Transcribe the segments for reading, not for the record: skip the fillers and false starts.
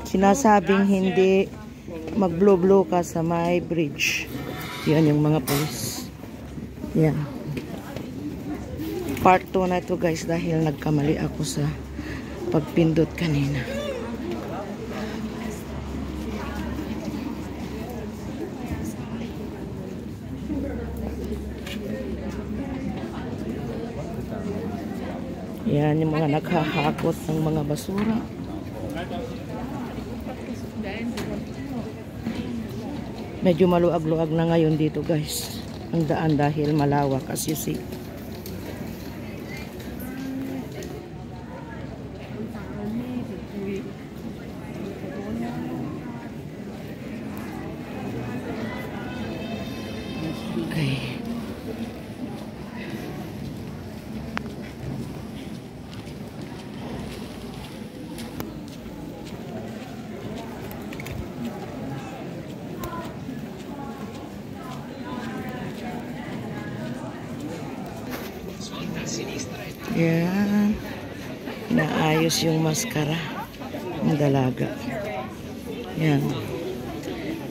Sinasabing hindi mag-blow-blow ka sa may bridge. Yan yung mga police. Yan. Part 2 na ito guys dahil nagkamali ako sa pagpindot kanina. Yan yung mga naghahakot ng mga basura. Medyo maluag-luag na ngayon dito guys. Ang daan dahil malawak as you see. Okay. Yan. Inaayos yung maskara ng dalaga. Yan.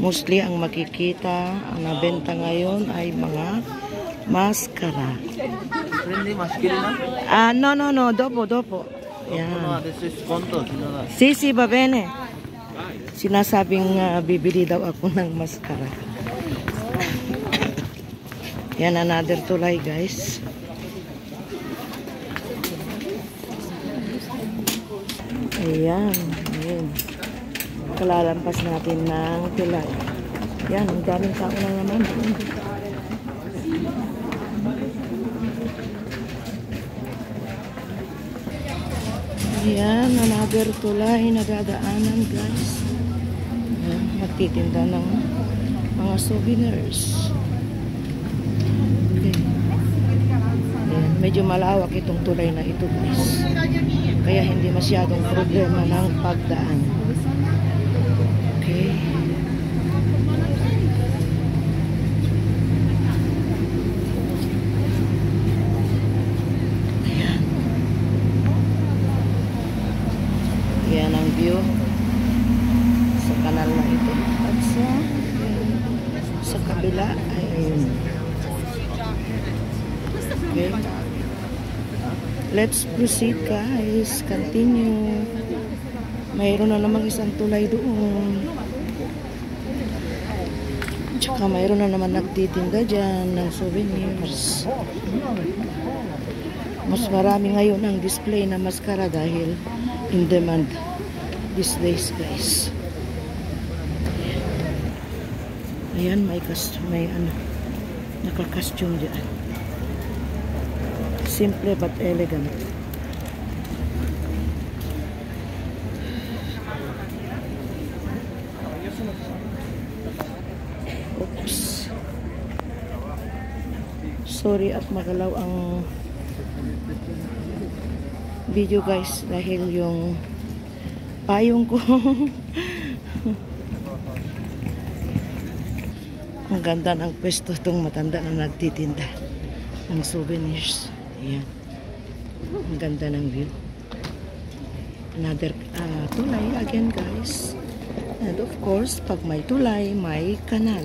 Mostly ang makikita, ang nabenta ngayon ay mga maskara. No. Dopo. Yan. Sisi, va bene. Sinasabing bibili daw ako ng maskara. Yan, another tulay guys. Ayan. Kalalampas natin ng tulay. Yan, ang daming tao na naman. Ayan, another tulay na dadaanan guys. Ayan, magtitinda ng mga souvenirs. Okay. Ayan, medyo malawak itong tulay na ito guys. Kaya hindi masyadong problema ng pagdaan. Okay. Ayan. Ayan ang view sa kanal na ito. At sa kabila ay ayun. Okay. Let's proceed guys. Continue. Mayroon na namang isang tulay doon. Tsaka mayroon na naman nagtitinda dyan ng souvenirs. Mas marami ngayon ang display na maskara dahil in demand these days guys. Ayan, may naka-costume dyan. Simple but elegant. Oops. Sorry at magalaw ang video guys dahil yung payong ko. Ang ganda ng pwesto itong matanda na nagtitinda ng souvenirs. Ayan. Ang ganda ng view. Another tulay again guys. And of course, pag may tulay, may kanal.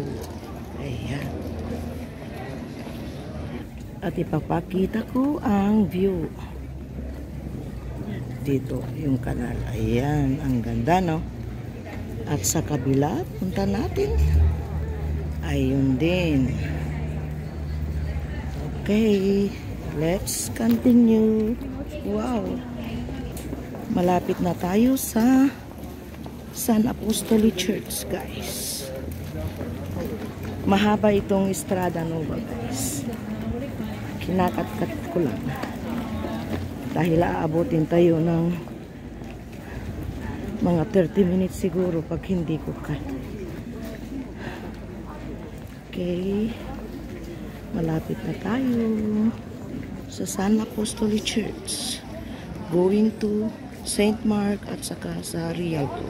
Ayan. At ipapakita ko ang view. Dito yung kanal. Ayan. Ang ganda no? At sa kabila, punta natin. Ayun din. Okay. Let's continue. Wow. Malapit na tayo sa San Apostolic Church, guys. Mahaba itong Estrada Nova, guys. Kinakat-kat ko lang. Dahil aabutin tayo ng mga 30 minutes siguro pag hindi ko cut. Okay. Malapit na tayo sa San Apostolic Church, going to St. Mark at saka sa Rialto.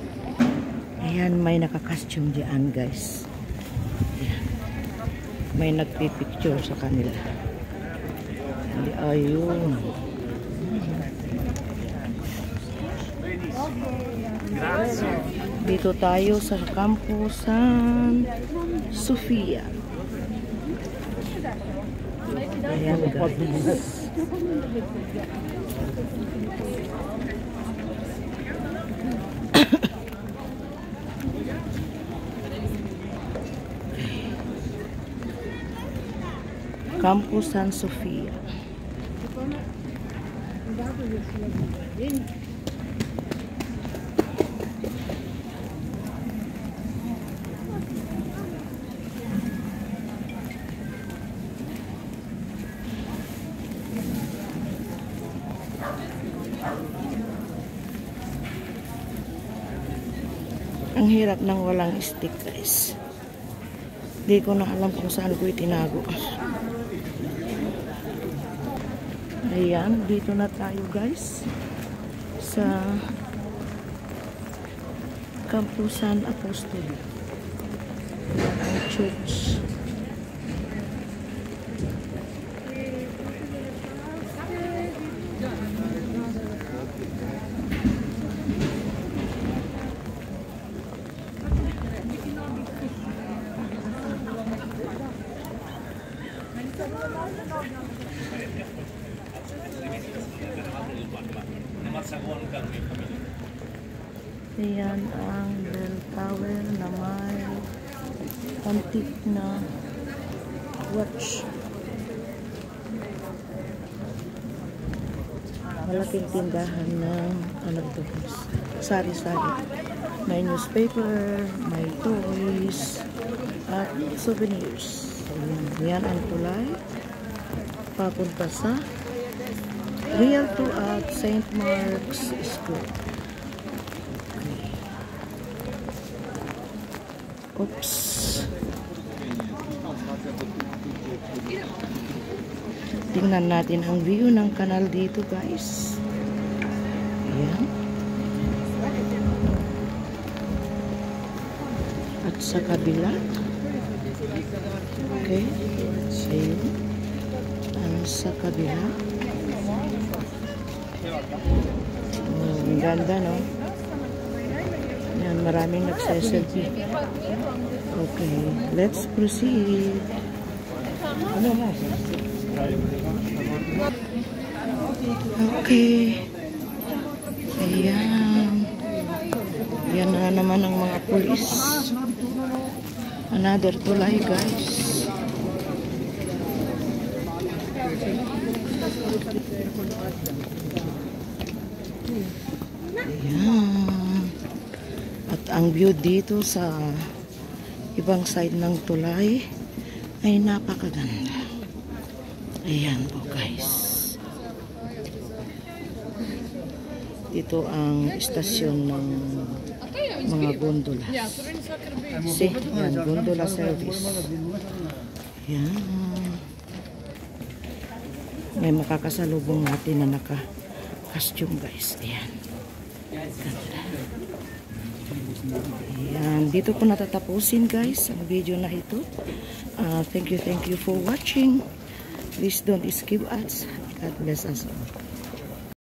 Ayan, may naka-costume diyan guys. Ayan. May nagpipicture sa kanila. Ayun. Dito tayo sa Campus San Sofia. Ayan guys. Campus San Sofia. Ang hirap ng walang stick guys. Hindi ko na alam kung saan ko itinago. Ayan, dito na tayo guys sa Campus San Apostol, ang church. Ayan ang bell tower na may antique na watch. Malaking tindahan ng ano to, sari-sari. May newspaper, may toys, at souvenirs. Ayan ang tulay papunta sa Rialto at St. Mark's School. Oops. Tingnan natin ang view ng kanal dito guys. Ayan. At sa kabila. Okay. Ayan. Ang sa kabila. Ang ganda no? Yan, maraming nagsaselfie. Okay, let's proceed. Okay. Ayan. Yan na naman ang mga pulis. Another tulay guys. Ayan. At ang view dito sa ibang side ng tulay ay napakaganda. Ayan po guys. Dito ang istasyon ng mga gondola. See, yan, gondola service. Ayan. May makakasalubong natin na naka-costume guys. Ayan. Ganda. Ayan, dito ko natatapusin guys ang video na ito. Thank you for watching. Please don't skip ads. God bless us all.